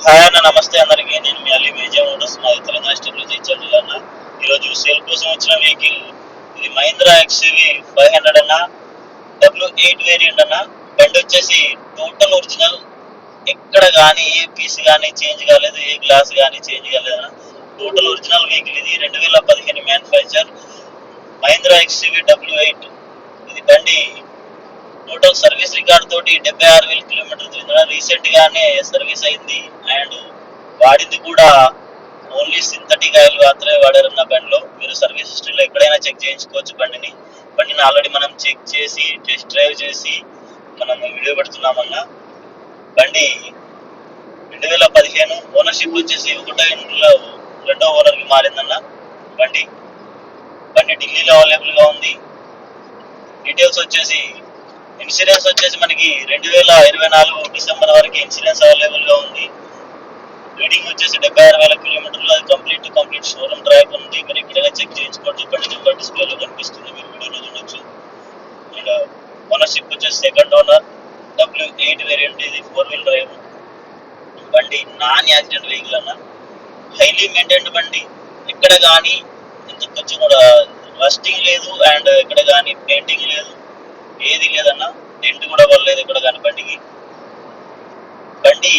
Hi అన్న, నమస్తే అందరికి. నేను మీ అలీ విజయ్ మోటార్స్, మాది తెలంగాణ స్టేట్ లో జైచల్ జిల్లా అన్న. ఈరోజు సేల్ కోసం వచ్చిన వెహికల్ ఇది మహీంద్రా ఎక్స్యూవి 500 అన్న, W8 వేరియంట్ అన్న. బండి వచ్చేసి టోటల్ ఒరిజినల్, ఎక్కడ కానీ ఏ పీస్ కానీ చేంజ్ కాలేదు, ఏ గ్లాస్ కానీ చేంజ్ కాలేదు అన్న. టోటల్ ఒరిజినల్ వెహికల్ ఇది. 2015 మ్యానుఫ్యాక్చర్ మహీంద్రా ఎక్స్యూవి W8. ఇది బండి టోటల్ సర్వీస్ రికార్డ్ తోటి 76,000 కిలోమీటర్లు తిరిగింది. రీసెంట్ గానే సర్వీస్ అయింది. అండ్ వాడింది కూడా ఓన్లీ సింథటిక్ ఆయిల్ మాత్రమే వాడారన్న బండిలో. మీరు సర్వీస్ హిస్టరీలో ఎక్కడైనా చెక్ చేయించుకోవచ్చు బండిని ఆల్రెడీ మనం చెక్ చేసి టెస్ట్ డ్రైవ్ చేసి మనం వీడియో పెడుతున్నామన్నా. బండి 2015 ఓనర్షిప్ వచ్చేసి ఒకటో ఇంట్లో రెండో ఓనర్ కి మారిందన్న. బండి బండి ఢిల్లీలో అవైలబుల్ గా ఉంది. డీటెయిల్స్ వచ్చేసి ఇన్సూరెన్స్ వచ్చేసి మనకి 2024 డిసెంబర్ వరకు ఇన్సూరెన్స్ అవైలబుల్ గా ఉంది. రీడింగ్ వచ్చేసి 76,000 కిలోమీటర్లు. అది కంప్లీట్ షోరూమ్ డ్రైవ్ ఉంది. మీరు ఎక్కడైనా చెక్ చేయించుకోవచ్చు. బండి నెంబర్ డిస్ప్లేలో కనిపిస్తుంది, మీరు వీడియోలో చూడొచ్చు. అండ్ ఓనర్షిప్ వచ్చేసి సెకండ్ ఓనర్, W8 వేరియంట్. ఇది 4-wheel డ్రైవ్ బండి, నాన్ యాక్సిడెంట్ వెహికల్ అన్న. హైలీ మెయింటైన్డ్ బండి. ఎక్కడ కానీ ఇంత కొంచెం కూడా రస్టింగ్ లేదు, అండ్ ఎక్కడ కానీ పెయింటింగ్ లేదు, ఏది లేదన్న. డెంట్ కూడా పడలేదు ఎక్కడ కానీ బండి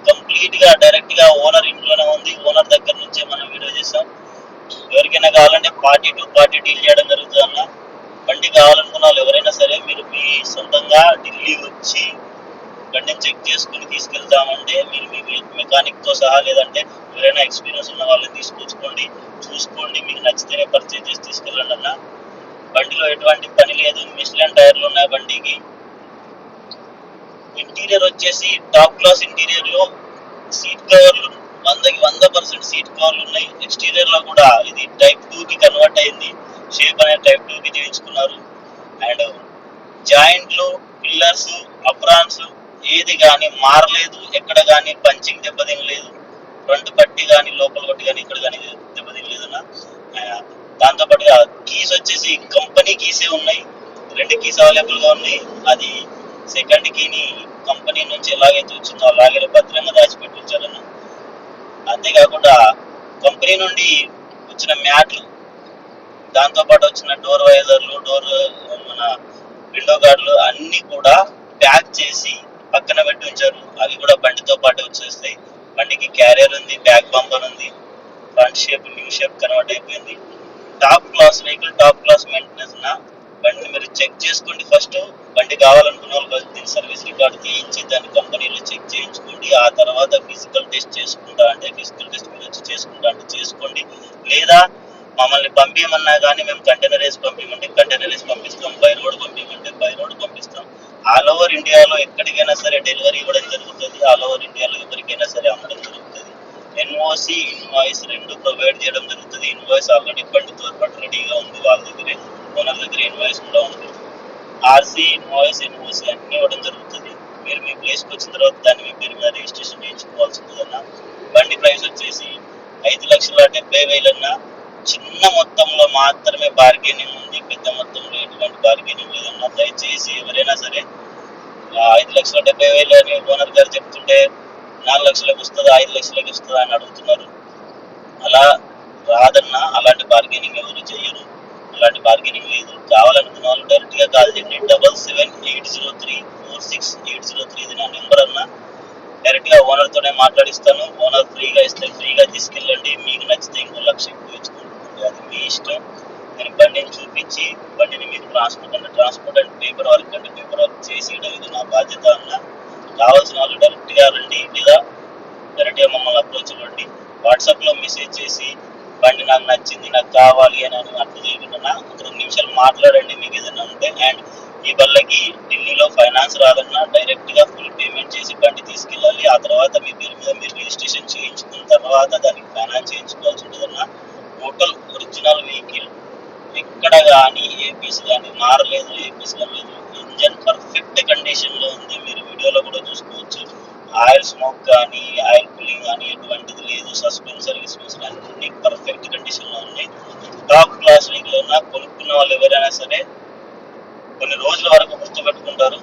కంప్లీట్ గా డైరెక్ట్ గా ఓనర్ ఇంట్లోనే ఉంది. ఓనర్ దగ్గర నుంచే మనం వీడియో చేసాం. ఎవరికైనా కావాలంటే పార్టీ డీల్ చేయడం జరుగుతుంది అన్న. బండి కావాలనుకున్న వాళ్ళు ఎవరైనా సరే మీరు మీ సొంతంగా ఢిల్లీ వచ్చి బండిని చెక్ చేసుకుని తీసుకెళ్తామంటే మీరు మీ మెకానిక్ తో సహా, లేదంటే ఎవరైనా ఎక్స్పీరియన్స్ ఉన్న వాళ్ళని తీసుకొచ్చుకోండి, చూసుకోండి. మీకు నచ్చితేనే పర్చేజ్ చేసి తీసుకెళ్ళండి అన్న. బండిలో ఎటువంటి పని లేదు. మిష్లిన్ టైర్లు ఉన్నాయి బండికి. ఇంటీరియర్ వచ్చేసి టాప్ క్లాస్ ఇంటీరియర్ లో సీట్ కవర్లు 100% సీట్ కవర్లు ఉన్నాయి. ఎక్స్టీరియర్ లో కూడా ఇది టైప్ 2 కి కన్వర్ట్ అయింది. షేప్ అనేది టైప్ 2 కి చేయించుకున్నారు. అండ్ జాయింట్లు, పిల్లర్స్, అప్రాన్స్ ఏది కానీ మారలేదు. ఎక్కడ కానీ పంచింగ్ దెబ్బతినలేదు. ఫ్రంట్ పట్టి కానీ లోపల పట్టి కానీ ఇక్కడ కానీ దెబ్బతినలేదన్న. దాంతో పాటుగా కీస్ వచ్చేసి కంపెనీ కీసే ఉన్నాయి. 2 కీస్ అవైలబుల్ గా ఉన్నాయి. అది సెకండ్ కీని కంపెనీ నుంచి ఎలాగైతే వచ్చిందో అలాగే భద్రంగా దాచిపెట్టి ఉంచారన్న. అంతేకాకుండా కంపెనీ నుండి వచ్చిన మ్యాట్లు, దాంతో పాటు వచ్చిన డోర్ వైజర్లు, మన విండో గార్డులు అన్ని కూడా ప్యాక్ చేసి పక్కన పెట్టి ఉంచారు. అవి కూడా బండితో పాటు వచ్చేస్తాయి. బండికి క్యారియర్ ఉంది, బ్యాక్ బంపర్ ఉంది. Front shape new shape convert అయిపోయింది. Top class vehicle, top class maintenance ఉన్న బండిని మీరు చెక్ చేసుకోండి. ఫస్ట్ బండి కావాలనుకున్న వాళ్ళు దీని సర్వీస్ రికార్డు తీయించి దాన్ని కంపెనీలో చెక్ చేయించుకోండి. ఆ తర్వాత ఫిజికల్ టెస్ట్ చేసుకుంటా అంటే ఫిజికల్ టెస్ట్ మీరు వచ్చి చేసుకుంటా అంటే చేసుకోండి. లేదా మమ్మల్ని పంపించమన్నా కానీ మేము కంటైనర్ వేసి పంపించమంటే కంటైనర్ వేసి పంపిస్తాం, బై రోడ్ పంపించమంటే బై రోడ్ పంపిస్తాం. ఆల్ ఓవర్ ఇండియాలో ఎక్కడికైనా సరే డెలివరీ ఇవ్వడం జరుగుతుంది. ఆల్ ఓవర్ ఇండియాలో ఎవరికైనా సరే అమ్మడం జరుగుతుంది. ఎన్ఓసి, ఇన్వాయిస్ రెండు ప్రొవైడ్ చేయడం జరుగుతుంది. ఇన్వాయిస్ ఆల్రెడీ బండితో పాటు రెడీగా ఉంది వాళ్ళ దగ్గరే. ఓనర్ దగ్గర ఇన్వాయిస్ కూడా ఉంది. ఆర్సీ, ఇన్వాయిస్, ఎన్ఓసి అన్ని ఇవ్వడం జరుగుతుంది. మీరు మీ ప్లేస్కి వచ్చిన తర్వాత దాన్ని మీ పేరు మీద రిజిస్ట్రేషన్ చేయించుకోవాల్సి ఉంటుందన్న. బండి ప్రైస్ వచ్చేసి 5,70,000 అన్న. చిన్న మొత్తంలో మాత్రమే బార్గెనింగ్ ఉంది, పెద్ద మొత్తంలో ఎటువంటి బార్గెనింగ్ లేదన్న. దయచేసి ఎవరైనా సరే 5,70,000 అని ఓనర్ గారు చెప్తుంటే 4 లక్షలకు వస్తుందా, 5 లక్షలకు వస్తుందా అని అడుగుతున్నారు. అలా రాదన్న. అలాంటి బార్గెనింగ్ ఎవరు చేయరు. అలాంటి బార్గెనింగ్ లేదు. కావాలనుకున్న వాళ్ళు డైరెక్ట్ గా కాల్ చేయండి. 7780346803 ఇది నా నెంబర్ అన్న. డైరెక్ట్ గా ఓనర్ తోనే మాట్లాడిస్తాను. ఓనర్ ఫ్రీగా ఇస్తే ఫ్రీగా తీసుకెళ్ళండి. మీకు నచ్చితే ఇంకో లక్ష ఎక్కువ ఇచ్చుకుంటుంది, అది మీ ఇష్టం. నేను బండిని చూపించి బండిని మీకు ట్రాన్స్పోర్ట్ అండ్ పేపర్ వర్క్ చేసి ఇది నా బాధ్యత అన్న. కావాల్సిన వాళ్ళు డైరెక్ట్ గా రండి, లేదా డైరెక్ట్ గా మమ్మల్ని అప్రోచ్ అవ్వండి. వాట్సాప్ లో మెసేజ్ చేసి బండి నాకు నచ్చింది, నాకు కావాలి అని అట్లా చేయకుండా ఒక 2 నిమిషాలు మాట్లాడండి మీకు ఏదైనా ఉంటే. అండ్ ఈ బళ్ళకి ఢిల్లీలో ఫైనాన్స్ రాదన్నా. డైరెక్ట్ గా ఫుల్ పేమెంట్ చేసి బండి తీసుకెళ్ళాలి. ఆ తర్వాత మీ పేరు మీద మీరు రిజిస్ట్రేషన్ చేయించుకున్న తర్వాత దానికి ఫైనాన్స్ చేయించుకోవాల్సి ఉంటుందన్న. టోటల్ ఒరిజినల్ వెహికల్, ఎక్కడ కానీ ఏ పీస్ కానీ మారలేదు, ఏ పీస్ లేదు. ఇంజన్ పర్ఫెక్ట్ కండిషన్ లో ఉంది, మీరు వీడియోలో కూడా చూసుకోవచ్చు. ఆయిల్ స్మోక్ కానీ ఆయిల్ కూలింగ్ కానీ ఎటువంటిది లేదు. సస్పెన్స్ సర్వీస్ అన్ని పర్ఫెక్ట్ కండిషన్ లో ఉన్నాయి. టాప్ క్లాస్ వెహికల్ ఉన్నా. కొనుక్కున్న వాళ్ళు ఎవరైనా సరే కొన్ని రోజుల వరకు గుర్తుపెట్టుకుంటారు.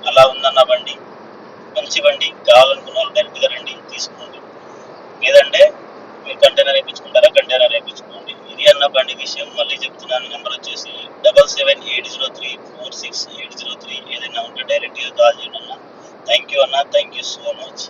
అలా ఉందన్న బండి. మంచి బండి. కావాలనుకున్న వాళ్ళు డైరెక్ట్ గా రండి, తీసుకోండి. విషయం మళ్ళీ చెప్తున్నాను. నెంబర్ వచ్చేసి 7780346803. ఏదైనా ఉంటే డైరెక్ట్గా కాల్ చేయండి అన్న. థ్యాంక్ యూ అన్న, థ్యాంక్ యూ సో మచ్.